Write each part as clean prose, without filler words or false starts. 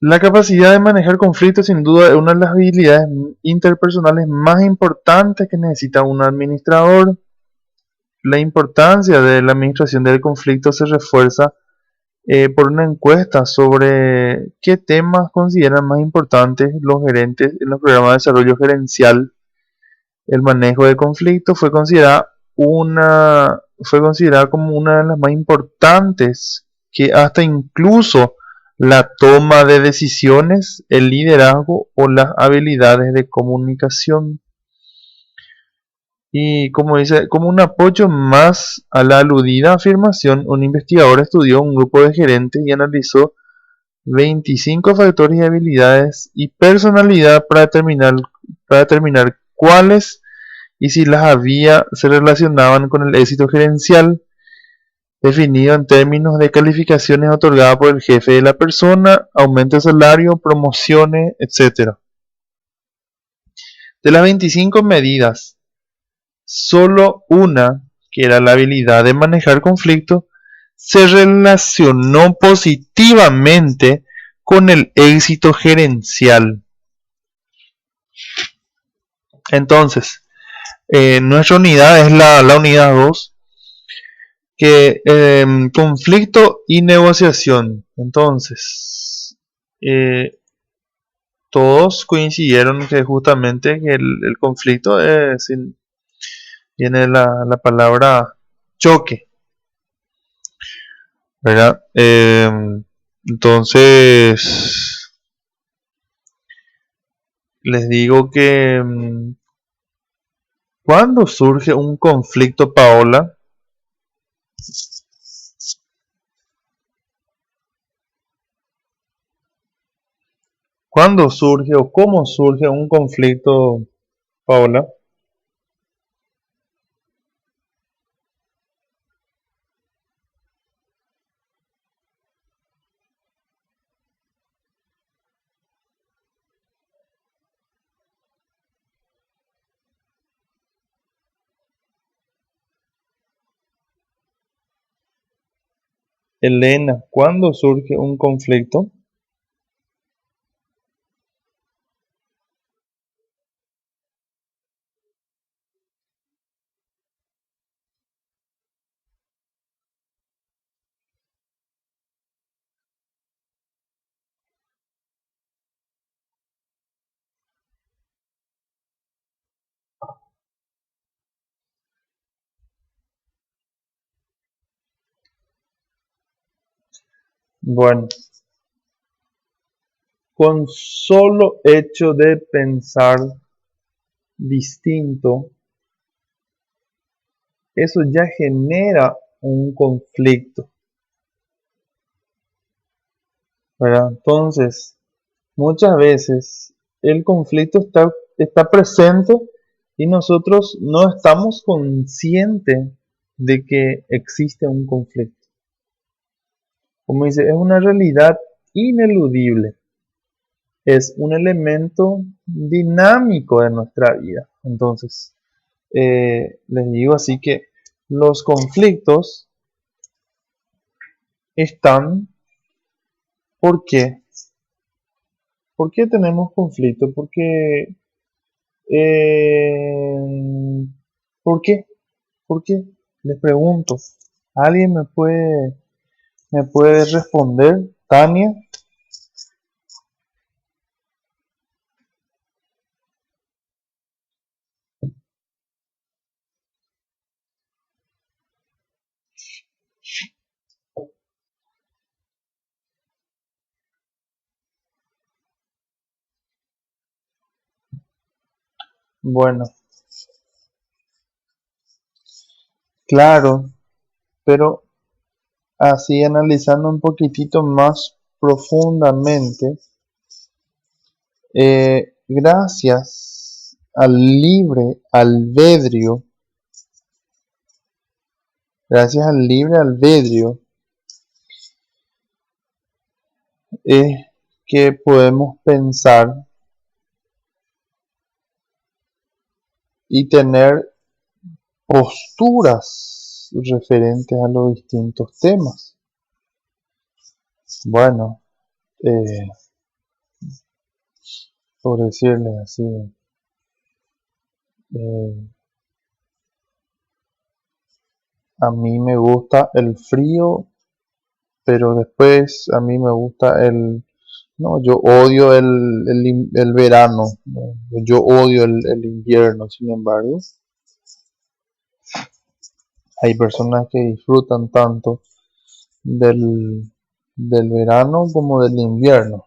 La capacidad de manejar conflictos sin duda es una de las habilidades interpersonales más importantes que necesita un administrador. La importancia de la administración del conflicto se refuerza por una encuesta sobre qué temas consideran más importantes los gerentes en los programas de desarrollo gerencial. El manejo de conflicto fue considerada como una de las más importantes, que hasta incluso la toma de decisiones, el liderazgo o las habilidades de comunicación. Y como dice, como un apoyo más a la aludida afirmación, un investigador estudió un grupo de gerentes y analizó 25 factores y habilidades y personalidad para determinar cuáles y si las había se relacionaban con el éxito gerencial, definido en términos de calificaciones otorgadas por el jefe de la persona, aumento de salario, promociones, etc. De las 25 medidas, solo una, que era la habilidad de manejar conflictos, se relacionó positivamente con el éxito gerencial. Entonces, nuestra unidad es la unidad 2, que conflicto y negociación. Entonces, todos coincidieron que justamente que el conflicto viene la palabra choque, ¿verdad? Entonces, les digo que cuando surge un conflicto, Paola, ¿cuándo surge o cómo surge un conflicto, Paola? Elena, ¿cuándo surge un conflicto? Bueno, con solo hecho de pensar distinto, eso ya genera un conflicto, ¿verdad? Entonces, muchas veces el conflicto está presente y nosotros no estamos conscientes de que existe un conflicto. Como dice, es una realidad ineludible, es un elemento dinámico de nuestra vida. Entonces, les digo así que los conflictos están. ¿Por qué? ¿Por qué tenemos conflictos? Porque, eh, ¿por qué? ¿Por qué? Les pregunto. ¿Alguien me puede responder? Tania. Bueno, claro, pero así analizando un poquitito más profundamente, gracias al libre albedrío, gracias al libre albedrío, es que podemos pensar y tener posturas referentes a los distintos temas. Bueno, por decirle así. eh, a mí me gusta el frío, pero después a mí me gusta no, yo odio el verano, ¿no? Yo odio el invierno, sin embargo, hay personas que disfrutan tanto del verano como del invierno.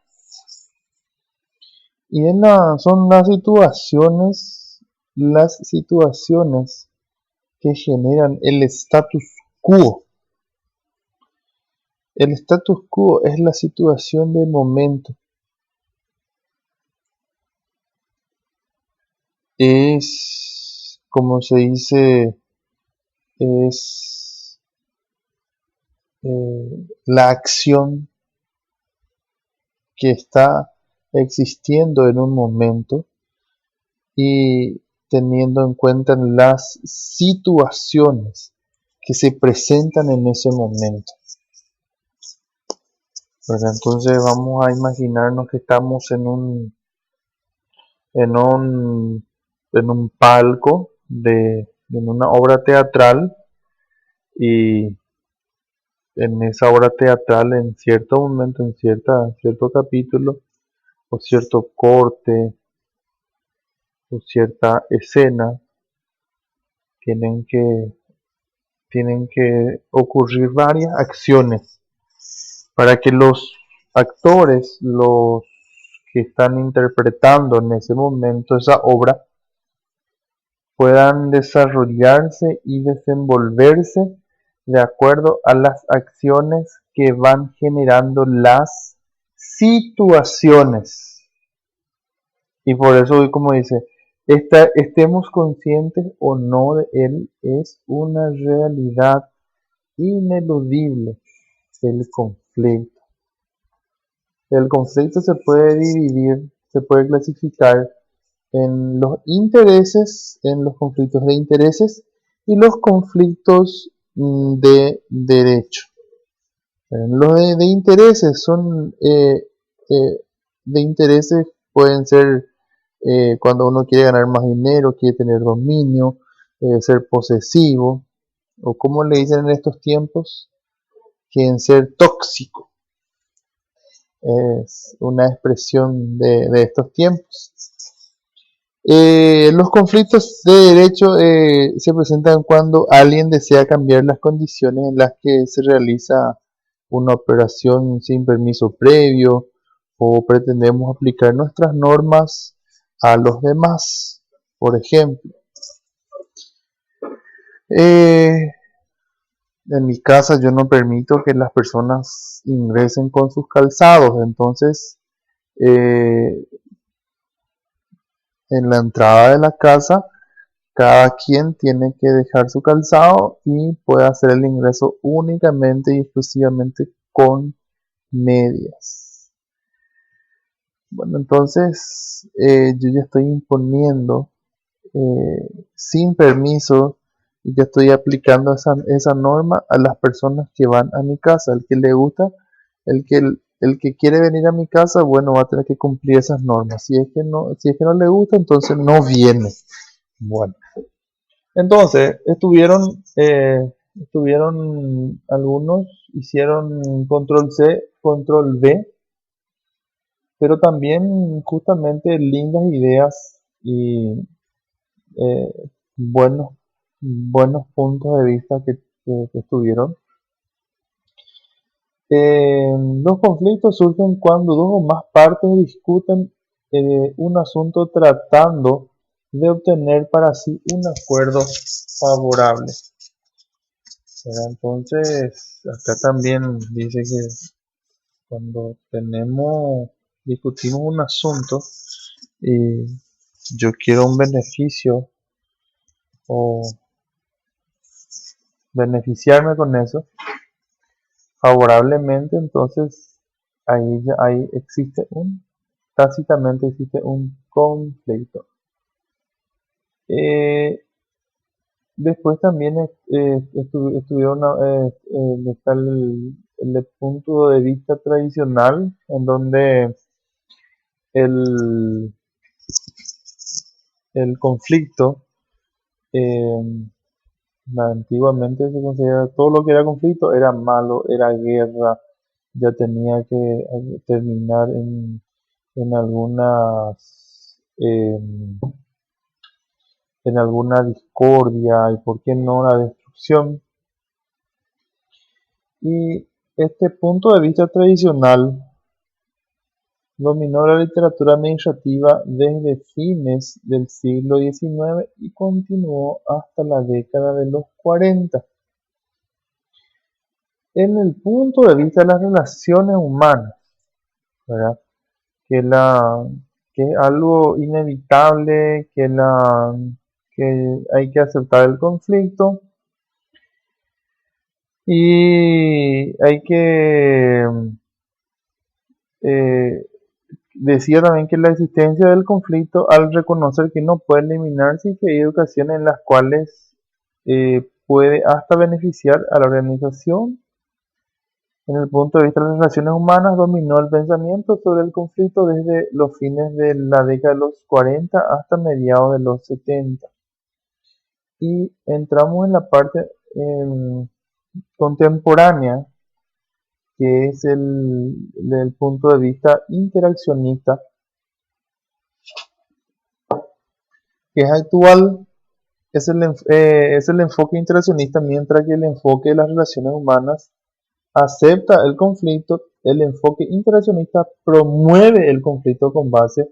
Y son las situaciones que generan el status quo. El status quo es la situación del momento. Es, como se dice, es la acción que está existiendo en un momento y teniendo en cuenta las situaciones que se presentan en ese momento. ¿Verdad? Entonces vamos a imaginarnos que estamos en un, en un palco en una obra teatral, y en esa obra teatral, en cierto momento, cierto capítulo o cierto corte o cierta escena, tienen que, tienen que ocurrir varias acciones para que los actores, los que están interpretando en ese momento esa obra, puedan desarrollarse y desenvolverse de acuerdo a las acciones que van generando las situaciones. Y por eso hoy, como dice, estemos conscientes o no de él, es una realidad ineludible el conflicto. El conflicto se puede dividir, se puede clasificar en los conflictos de intereses y los conflictos de derecho. Los de intereses de intereses pueden ser cuando uno quiere ganar más dinero, quiere tener dominio, ser posesivo, o como le dicen en estos tiempos, quieren ser tóxico. Es una expresión de estos tiempos. Los conflictos de derecho se presentan cuando alguien desea cambiar las condiciones en las que se realiza una operación sin permiso previo, o pretendemos aplicar nuestras normas a los demás. Por ejemplo, eh, en mi casa yo no permito que las personas ingresen con sus calzados, entonces eh, en la entrada de la casa cada quien tiene que dejar su calzado y puede hacer el ingreso únicamente y exclusivamente con medias. Bueno, entonces yo ya estoy imponiendo sin permiso, y ya estoy aplicando esa norma a las personas que van a mi casa. El que le gusta, el que quiere venir a mi casa, bueno, va a tener que cumplir esas normas. Si es que no le gusta, entonces no viene. Bueno. Entonces, estuvieron algunos, hicieron control C, control V, pero también justamente lindas ideas y eh, buenos, buenos puntos de vista que estuvieron. Los conflictos surgen cuando dos o más partes discuten un asunto tratando de obtener para sí un acuerdo favorable. Entonces, acá también dice que cuando discutimos un asunto y yo quiero un beneficio o beneficiarme con eso favorablemente, entonces ahí tácitamente existe un conflicto. Eh, Después también estuvieron, está el punto de vista tradicional, en donde el conflicto, antiguamente se consideraba todo lo que era conflicto era malo, era guerra, ya tenía que terminar en en alguna discordia y por qué no la destrucción. Y este punto de vista tradicional dominó la literatura administrativa desde fines del siglo XIX y continuó hasta la década de los 40. En el punto de vista de las relaciones humanas, ¿verdad? Que, la, que es algo inevitable, que hay que aceptar el conflicto y hay que eh, decía también que la existencia del conflicto, al reconocer que no puede eliminarse y que hay ocasiones en las cuales puede hasta beneficiar a la organización. En el punto de vista de las relaciones humanas, dominó el pensamiento sobre el conflicto desde los fines de la década de los 40 hasta mediados de los 70. Y entramos en la parte contemporánea, que es del punto de vista interaccionista, que es actual. Es el enfoque interaccionista, mientras que el enfoque de las relaciones humanas acepta el conflicto. El enfoque interaccionista promueve el conflicto con base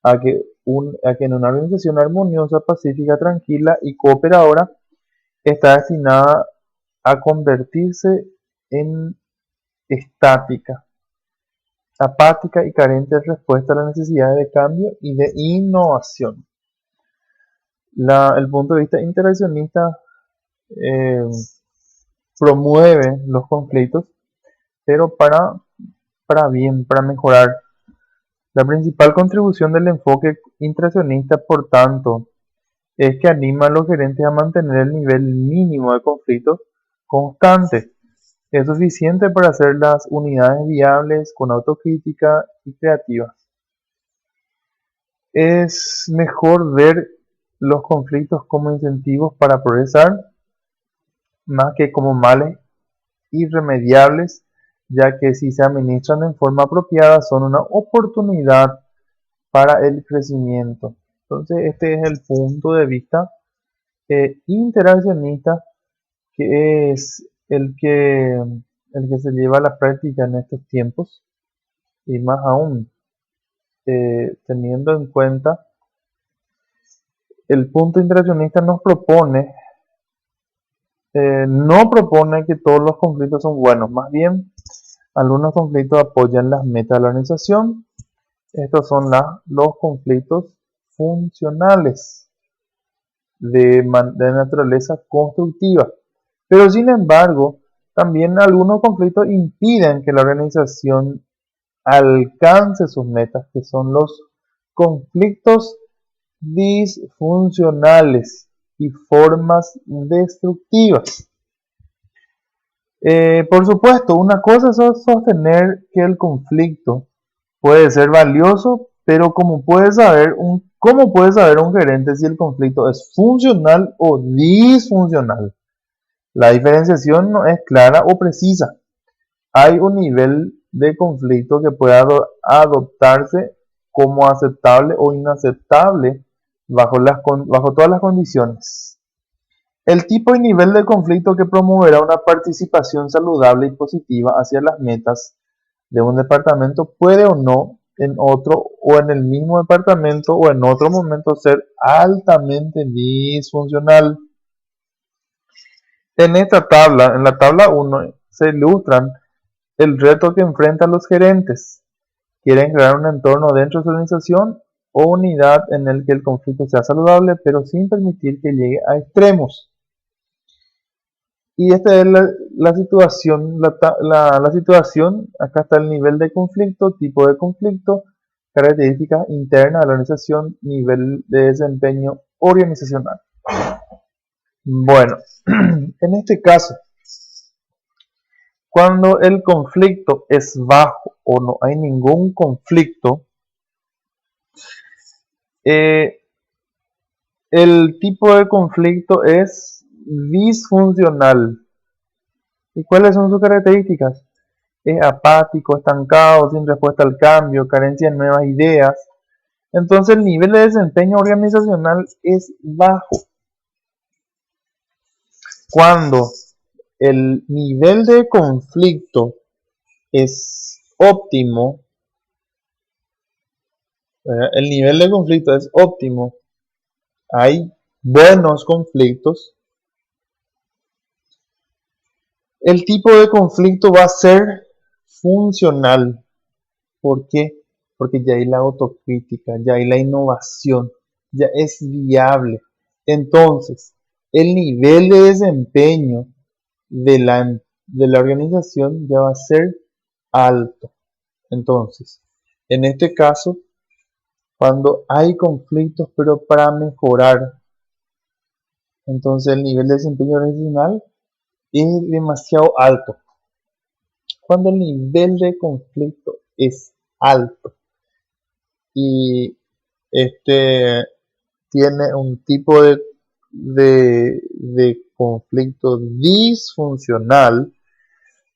a que en una organización armoniosa, pacífica, tranquila y cooperadora está destinada a convertirse en estática, apática y carente de respuesta a las necesidades de cambio y de innovación. El punto de vista interaccionista eh, promueve los conflictos, pero para bien, para mejorar. La principal contribución del enfoque interaccionista, por tanto, es que anima a los gerentes a mantener el nivel mínimo de conflictos constante. Es suficiente para hacer las unidades viables con autocrítica y creativas. Es mejor ver los conflictos como incentivos para progresar, más que como males irremediables, ya que si se administran en forma apropiada son una oportunidad para el crecimiento. Entonces este es el punto de vista interaccionista, que es el que se lleva a la práctica en estos tiempos, y más aún teniendo en cuenta el punto interaccionista no propone que todos los conflictos son buenos, más bien algunos conflictos apoyan las metas de la organización. Estos son los conflictos funcionales de naturaleza constructiva. Pero sin embargo, también algunos conflictos impiden que la organización alcance sus metas, que son los conflictos disfuncionales y formas destructivas. Por supuesto, una cosa es sostener que el conflicto puede ser valioso, pero ¿cómo puede saber un gerente si el conflicto es funcional o disfuncional? La diferenciación no es clara o precisa. Hay un nivel de conflicto que puede adoptarse como aceptable o inaceptable bajo todas las condiciones. El tipo y nivel de conflicto que promoverá una participación saludable y positiva hacia las metas de un departamento puede o no en otro o en el mismo departamento o en otro momento ser altamente disfuncional. En la tabla 1, se ilustran el reto que enfrentan los gerentes. Quieren crear un entorno dentro de su organización o unidad en el que el conflicto sea saludable, pero sin permitir que llegue a extremos. Y esta es la situación, la situación. Acá está el nivel de conflicto, tipo de conflicto, características internas de la organización, nivel de desempeño organizacional. Bueno, en este caso, cuando el conflicto es bajo o no hay ningún conflicto, Eh, el tipo de conflicto es disfuncional. ¿Y cuáles son sus características? Es apático, estancado, sin respuesta al cambio, carencia de nuevas ideas. Entonces el nivel de desempeño organizacional es bajo. Cuando el nivel de conflicto es óptimo, el nivel de conflicto es óptimo, hay buenos conflictos, el tipo de conflicto va a ser funcional. ¿Por qué? Porque ya hay la autocrítica, ya hay la innovación, ya es viable. Entonces, el nivel de desempeño de la organización ya va a ser alto. Entonces, en este caso, cuando hay conflictos, pero para mejorar, entonces el nivel de desempeño organizacional es demasiado alto. Cuando el nivel de conflicto es alto y este tiene un tipo de conflicto disfuncional,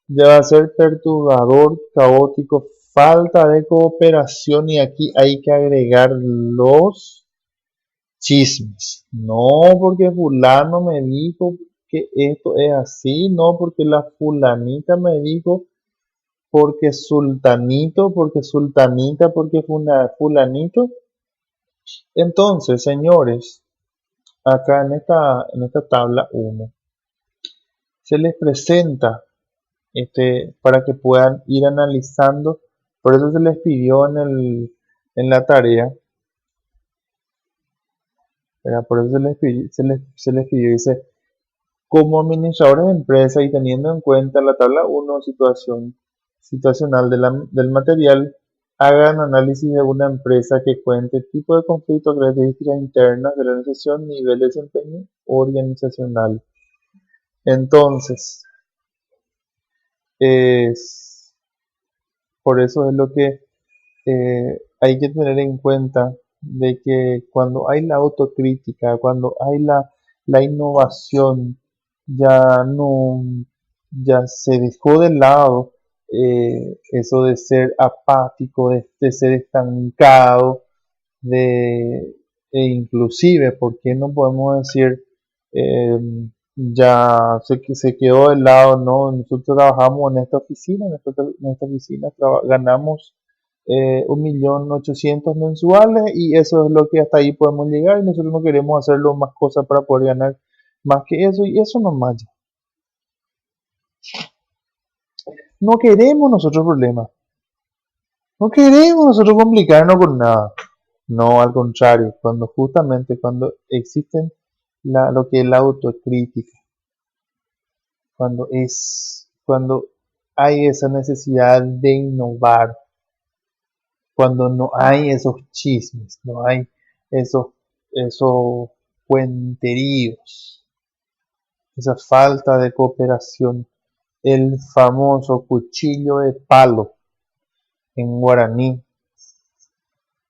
ya va a ser perturbador, caótico, falta de cooperación y aquí hay que agregar los chismes. No porque fulano me dijo que esto es así, no porque la fulanita me dijo, porque sultanito, porque sultanita, porque fulanito. Entonces, señores, acá en esta tabla 1 se les presenta para que puedan ir analizando. Por eso se les pidió en la tarea, ¿verdad? Por eso se les pidió, dice, como administradores de empresa y teniendo en cuenta la tabla 1 situacional del material, hagan análisis de una empresa que cuente tipo de conflicto, características internas de la organización, nivel de desempeño organizacional. Entonces, es, por eso es lo que hay que tener en cuenta de que cuando hay la autocrítica, cuando hay la innovación, ya no, ya se dejó de lado eso de ser apático, de ser estancado, e inclusive, ¿por qué no podemos decir eh, ya se quedó de lado, ¿no? Nosotros trabajamos en esta oficina, ganamos 1.800.000 mensuales y eso es lo que hasta ahí podemos llegar y nosotros no queremos hacerlo más cosas para poder ganar más que eso y eso nomás ya. No queremos nosotros problemas, no queremos nosotros complicarnos con nada. No, al contrario, justamente cuando existen lo que es la autocrítica, cuando hay esa necesidad de innovar, cuando no hay esos chismes, no hay esos cuenteríos, esa falta de cooperación, el famoso cuchillo de palo en guaraní,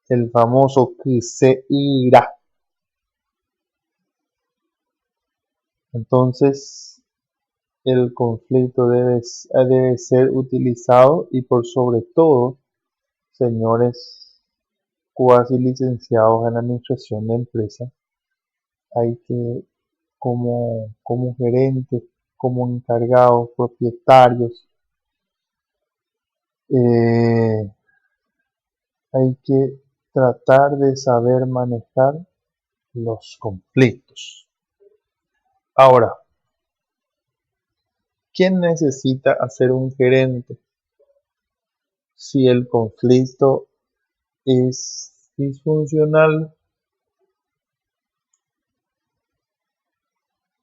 el famoso que se irá. Entonces, el conflicto debe ser utilizado y por sobre todo, señores cuasi licenciados en administración de empresa, hay que como gerentes, como encargados, propietarios, eh, hay que tratar de saber manejar los conflictos. Ahora, ¿quién necesita hacer un gerente si el conflicto es disfuncional?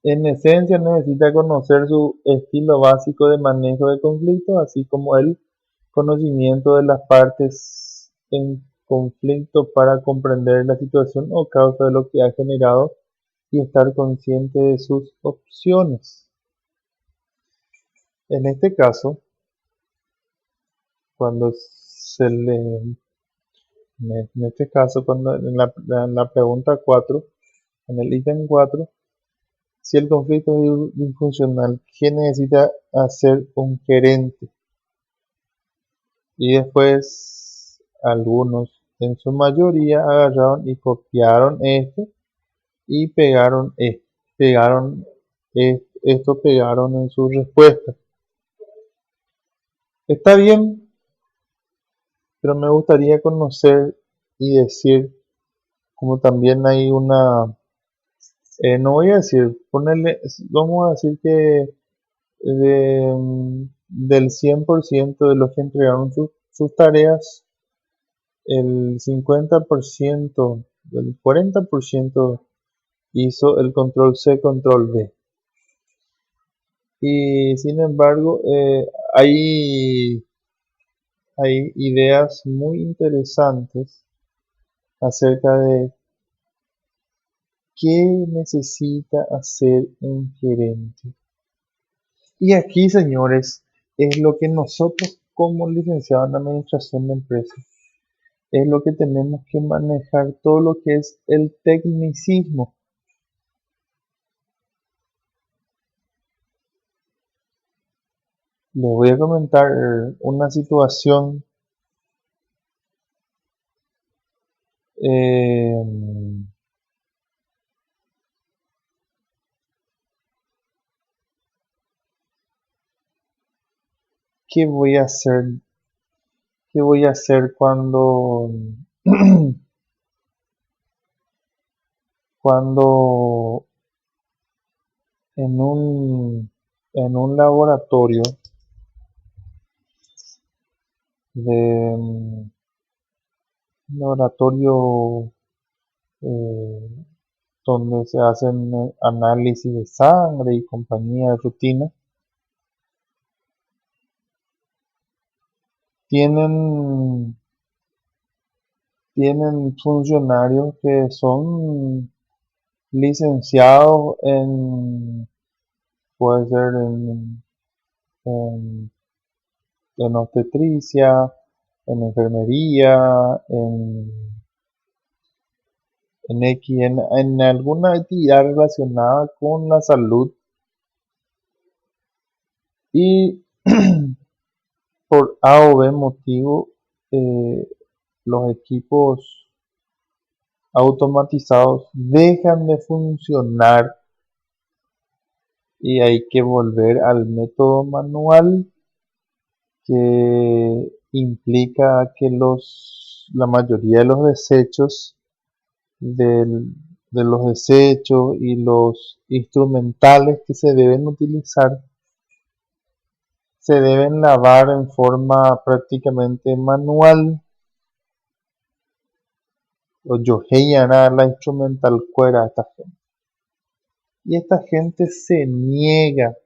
En esencia, necesita conocer su estilo básico de manejo de conflictos, así como el conocimiento de las partes en conflicto para comprender la situación o causa de lo que ha generado y estar consciente de sus opciones. En este caso, cuando se le En este caso, cuando en la pregunta 4, en el ítem 4, si el conflicto es disfuncional, ¿qué necesita hacer un gerente? Y después algunos, en su mayoría, agarraron y copiaron esto y pegaron en su respuesta. Está bien, pero me gustaría conocer y decir, como también hay una, no voy a decir, ponerle, vamos a decir que del 100% de los que entregaron sus tareas, el 50%, el 40% hizo el control C, control V. Y sin embargo, hay ideas muy interesantes acerca de qué necesita hacer un gerente. Y aquí, señores, es lo que nosotros como licenciados en administración de empresas, es lo que tenemos que manejar, todo lo que es el tecnicismo. Les voy a comentar una situación eh, ¿qué voy a hacer? ¿Qué voy a hacer cuando, cuando en un laboratorio de laboratorio eh, donde se hacen análisis de sangre y compañía de rutina, tienen, tienen funcionarios que son licenciados puede ser en, en obstetricia, en enfermería, en alguna actividad relacionada con la salud y por A o B motivo eh, los equipos automatizados dejan de funcionar y hay que volver al método manual que implica que la mayoría de los desechos de los desechos y los instrumentales que se deben utilizar se deben lavar en forma prácticamente manual o yo la instrumental cuera a esta gente. Y esta gente se niega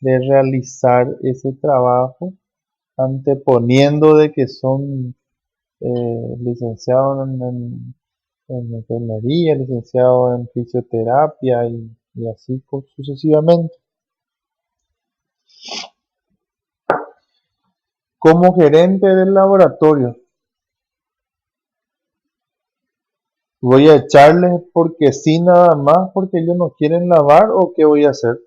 de realizar ese trabajo anteponiendo de que son licenciados en enfermería, licenciados en fisioterapia y así sucesivamente. Como gerente del laboratorio, voy a echarles porque sí nada más, porque ellos no quieren lavar o qué voy a hacer.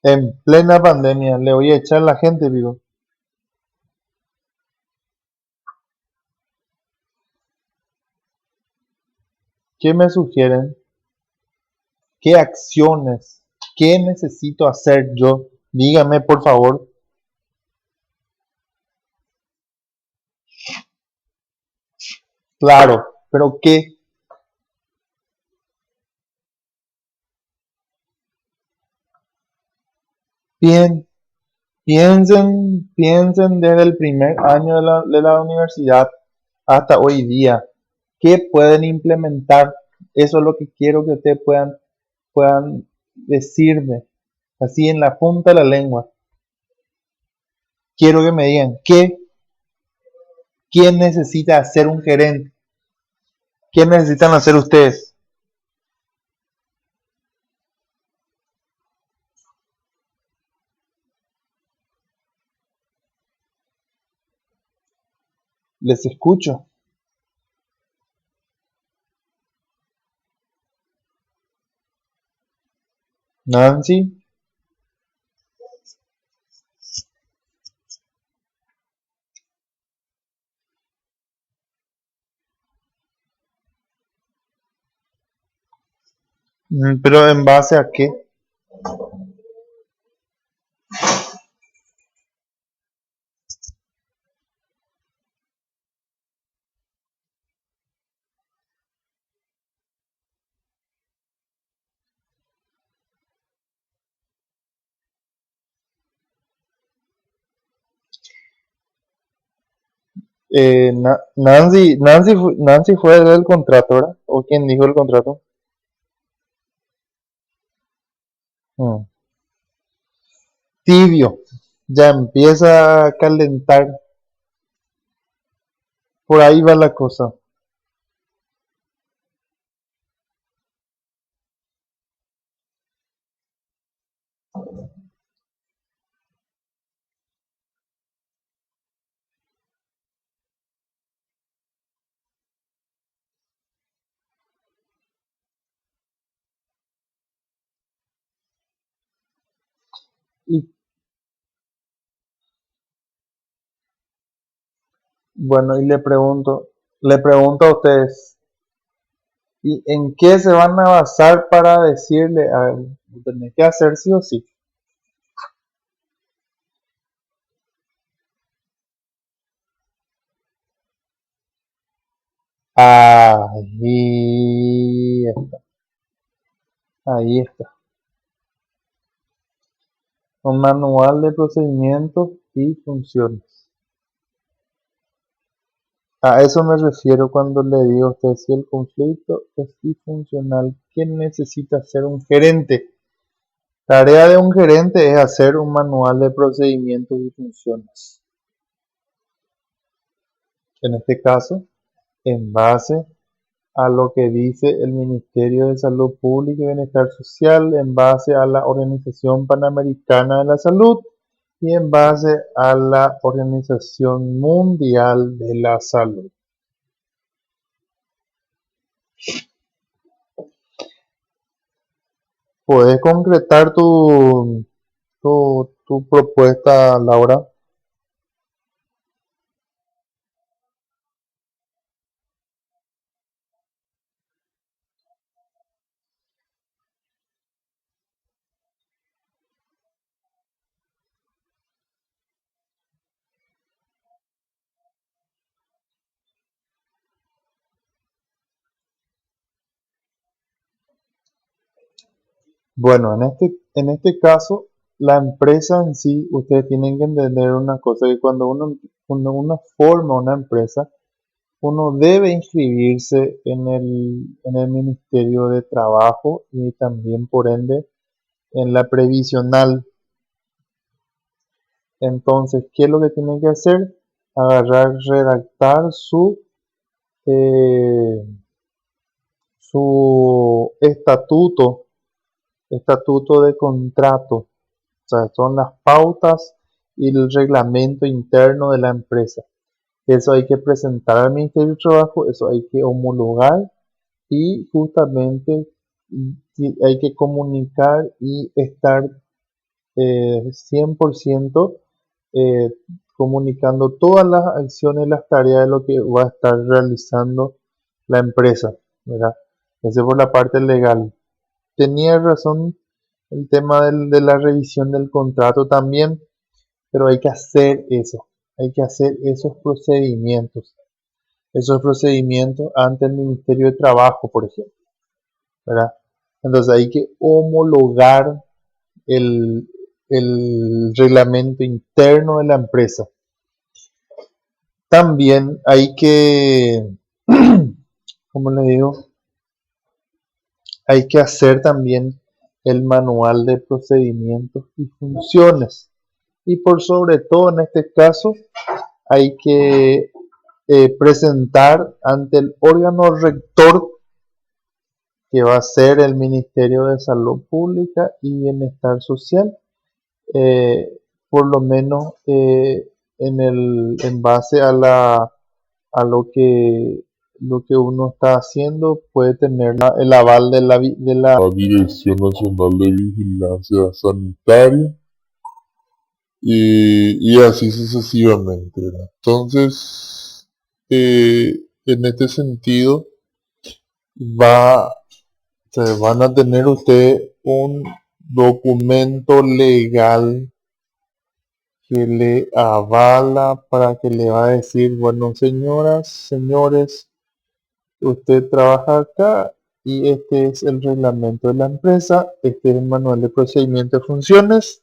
En plena pandemia, le voy a echar a la gente, digo. ¿Qué me sugieren? ¿Qué acciones? ¿Qué necesito hacer yo? Dígame, por favor. Claro, pero ¿qué? Bien, piensen desde el primer año de la universidad hasta hoy día. ¿Qué pueden implementar? Eso es lo que quiero que ustedes puedan decirme, así en la punta de la lengua. quiero que me digan quién necesita hacer un gerente, quién necesitan hacer ustedes. Les escucho. Nancy. Pero ¿en base a qué? Nancy fue el contrato, ¿verdad? ¿O quién dijo el contrato? Mm. Tibio. Ya empieza a calentar. Por ahí va la cosa. Y bueno, y le pregunto a ustedes, ¿y en qué se van a basar para decirle a tener que hacer sí o sí? Ahí está, ahí está. Un manual de procedimientos y funciones. A eso me refiero cuando le digo a usted si el conflicto es disfuncional. ¿Quién necesita ser un gerente? Tarea de un gerente es hacer un manual de procedimientos y funciones. En este caso, en base a lo que dice el Ministerio de Salud Pública y Bienestar Social, en base a la Organización Panamericana de la Salud y en base a la Organización Mundial de la Salud. ¿Puedes concretar tu propuesta, Laura? Bueno, en este caso, la empresa en sí, ustedes tienen que entender una cosa, que cuando uno forma una empresa, uno debe inscribirse en el Ministerio de Trabajo y también, por ende, en la previsional. Entonces, ¿qué es lo que tienen que hacer? Agarrar, redactar eh, su estatuto de contrato. O sea, son las pautas y el reglamento interno de la empresa. Eso hay que presentar al Ministerio de Trabajo, eso hay que homologar y justamente hay que comunicar y estar 100% eh, comunicando todas las acciones, las tareas de lo que va a estar realizando la empresa, ¿verdad? Eso por la parte legal. Tenía razón el tema de la revisión del contrato también, pero hay que hacer eso, hay que hacer esos procedimientos ante el Ministerio de Trabajo, por ejemplo, ¿verdad? Entonces hay que homologar el, el reglamento interno de la empresa. También hay que, como le digo, hay que hacer también el manual de procedimientos y funciones. y por sobre todo en este caso hay que presentar ante el órgano rector que va a ser el Ministerio de Salud Pública y Bienestar Social, eh, por lo menos en base a lo que uno está haciendo, puede tener el aval de la Dirección Nacional de Vigilancia Sanitaria y así sucesivamente, ¿verdad? Entonces, en este sentido, va, van a tener usted un documento legal que le avala para que le va a decir, bueno, señoras, señores, usted trabaja acá y este es el reglamento de la empresa, este es el manual de procedimiento de funciones,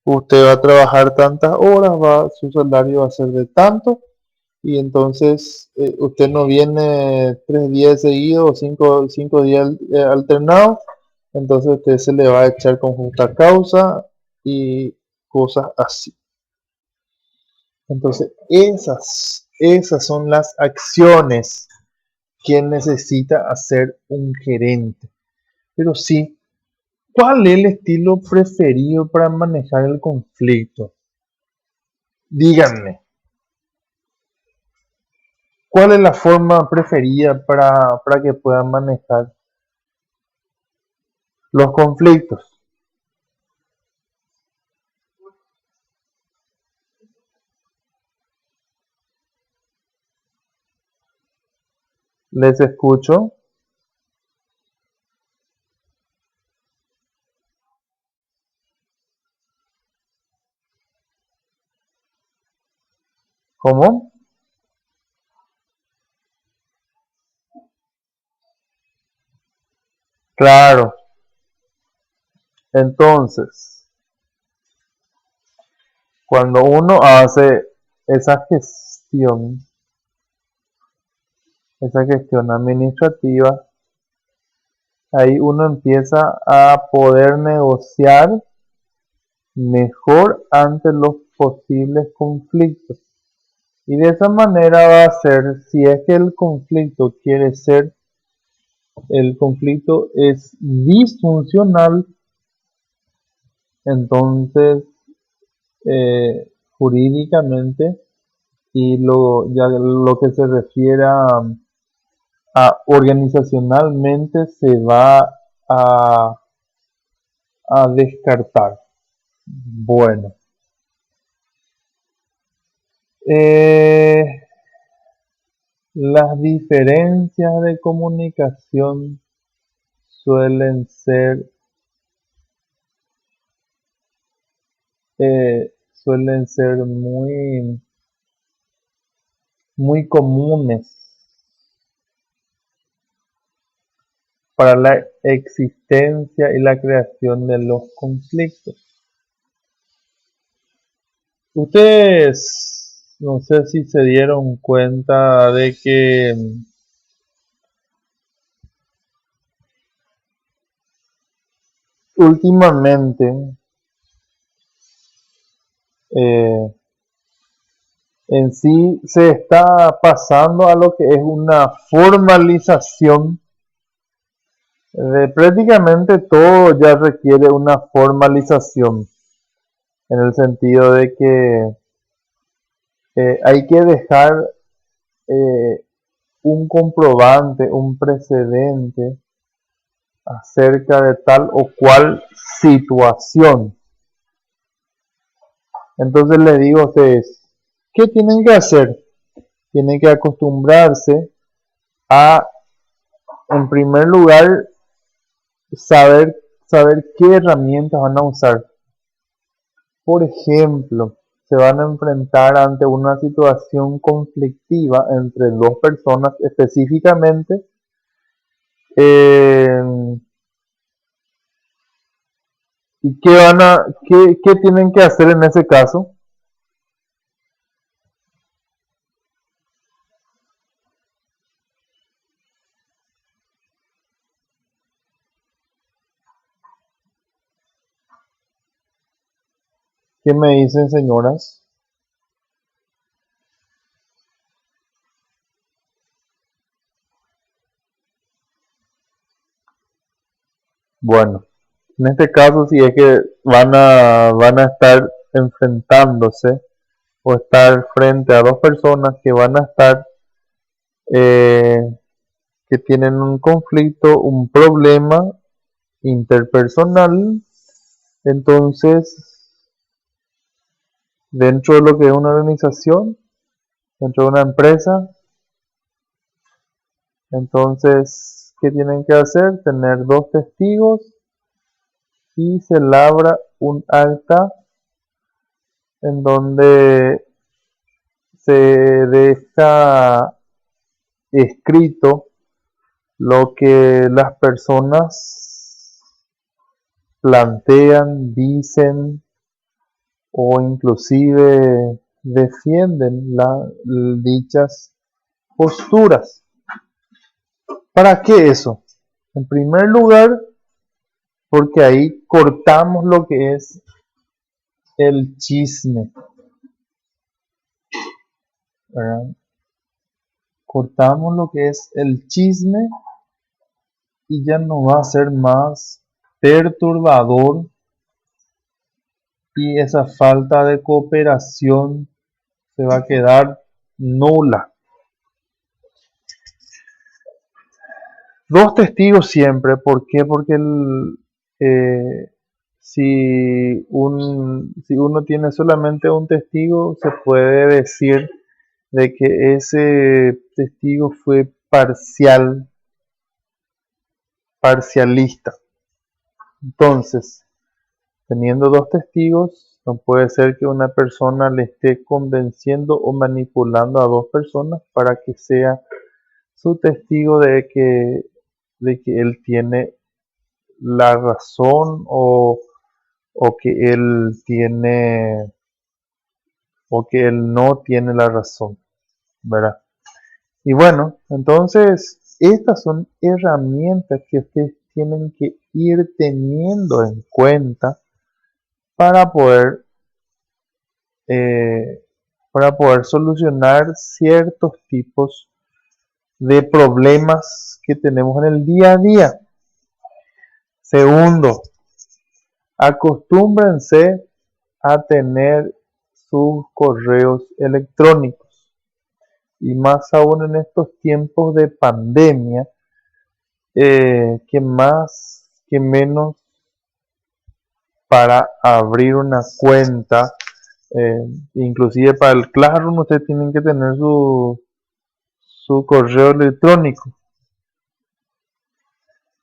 usted va a trabajar tantas horas, su salario va a ser de tanto, y entonces usted no viene 3 días seguidos o cinco días alternados, entonces usted se le va a echar con justa causa y cosas así. Entonces esas son las acciones que necesita hacer un gerente. Pero sí, ¿cuál es el estilo preferido para manejar el conflicto? Díganme, ¿cuál es la forma preferida para que puedan manejar los conflictos? Les escucho. ¿Cómo? Claro. Entonces, cuando uno hace esa gestión, esa gestión administrativa, ahí uno empieza a poder negociar mejor ante los posibles conflictos. Y de esa manera va a ser, si es que el conflicto quiere ser, el conflicto es disfuncional, entonces jurídicamente y ya lo que se refiere a organizacionalmente se va a, a descartar. Bueno, eh, las diferencias de comunicación suelen ser muy comunes para la existencia y la creación de los conflictos. Ustedes, no sé si se dieron cuenta de que últimamente eh, en sí se está pasando a lo que es una formalización de prácticamente todo ya requiere una formalización en el sentido de que hay que dejar eh, un comprobante, un precedente acerca de tal o cual situación. Entonces les digo a ustedes, ¿qué tienen que hacer? Tienen que acostumbrarse a, en primer lugar, saber qué herramientas van a usar. Por ejemplo, se van a enfrentar ante una situación conflictiva entre dos personas específicamente. eh, ¿Y qué tienen que hacer en ese caso? ¿Qué me dicen, señoras? Bueno, en este caso, si es que van a estar enfrentándose o estar frente a dos personas que van a estar, eh, que tienen un conflicto, un problema interpersonal, entonces, dentro de lo que es una organización, dentro de una empresa, entonces, ¿qué tienen que hacer? Tener dos testigos y se labra un acta en donde se deja escrito lo que las personas plantean, dicen o inclusive defienden dichas posturas. ¿Para qué eso? En primer lugar, porque ahí cortamos lo que es el chisme, ¿verdad? Cortamos lo que es el chisme y ya no va a ser más perturbador y esa falta de cooperación se va a quedar nula. Dos testigos siempre, ¿por qué? Porque si uno tiene solamente un testigo, se puede decir de que ese testigo fue parcialista. Entonces, teniendo dos testigos, no puede ser que una persona le esté convenciendo o manipulando a dos personas para que sea su testigo de que él tiene la razón o que él tiene o que él no tiene la razón, ¿verdad? Y bueno, entonces estas son herramientas que ustedes tienen que ir teniendo en cuenta para poder eh, para poder solucionar ciertos tipos de problemas que tenemos en el día a día. Segundo, acostúmbrense a tener sus correos electrónicos y más aún en estos tiempos de pandemia, que más que menos para abrir una cuenta, inclusive para el Classroom ustedes tienen que tener su correo electrónico.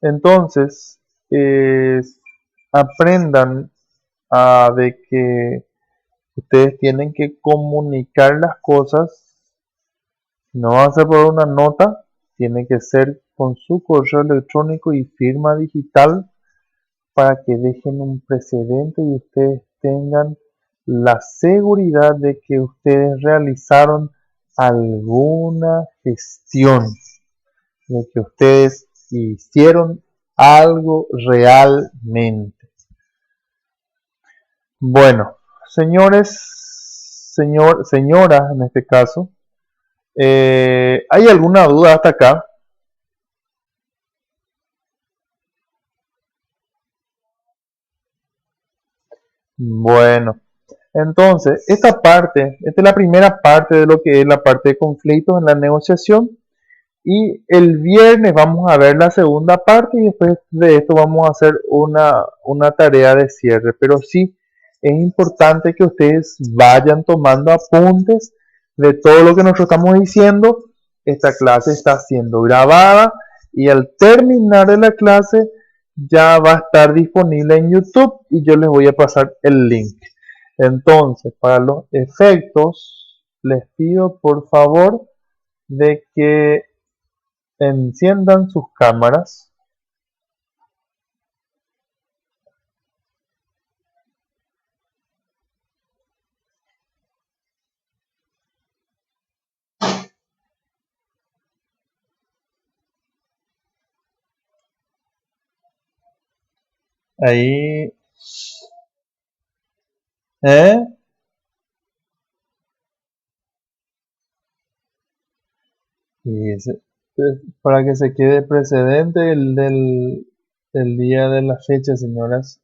Entonces, aprendan de que ustedes tienen que comunicar las cosas, no va a ser por una nota, tiene que ser con su correo electrónico y firma digital para que dejen un precedente y ustedes tengan la seguridad de que ustedes realizaron alguna gestión, de que ustedes hicieron algo realmente. Bueno, señoras en este caso, ¿hay alguna duda hasta acá? Bueno, entonces, esta es la primera parte de lo que es la parte de conflictos en la negociación. Y el viernes vamos a ver la segunda parte y después de esto vamos a hacer una tarea de cierre. Pero sí, es importante que ustedes vayan tomando apuntes de todo lo que nosotros estamos diciendo. Esta clase está siendo grabada y al terminar de la clase ya va a estar disponible en YouTube y yo les voy a pasar el link. Entonces, para los efectos, les pido por favor de que enciendan sus cámaras. Ahí ¿Eh? Para que se quede precedente el día de la fecha, señoras.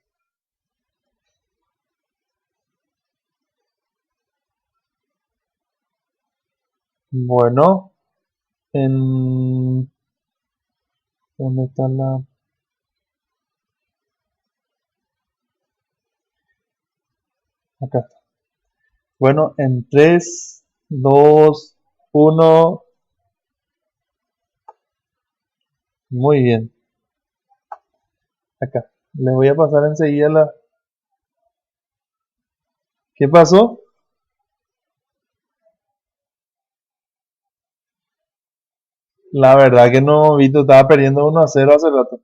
Bueno, en... ¿Dónde está la...? Acá está. Bueno, en 3, 2, 1. Muy bien. Acá. Les voy a pasar enseguida la... ¿Qué pasó? La verdad que no, Vito estaba perdiendo 1-0 hace rato.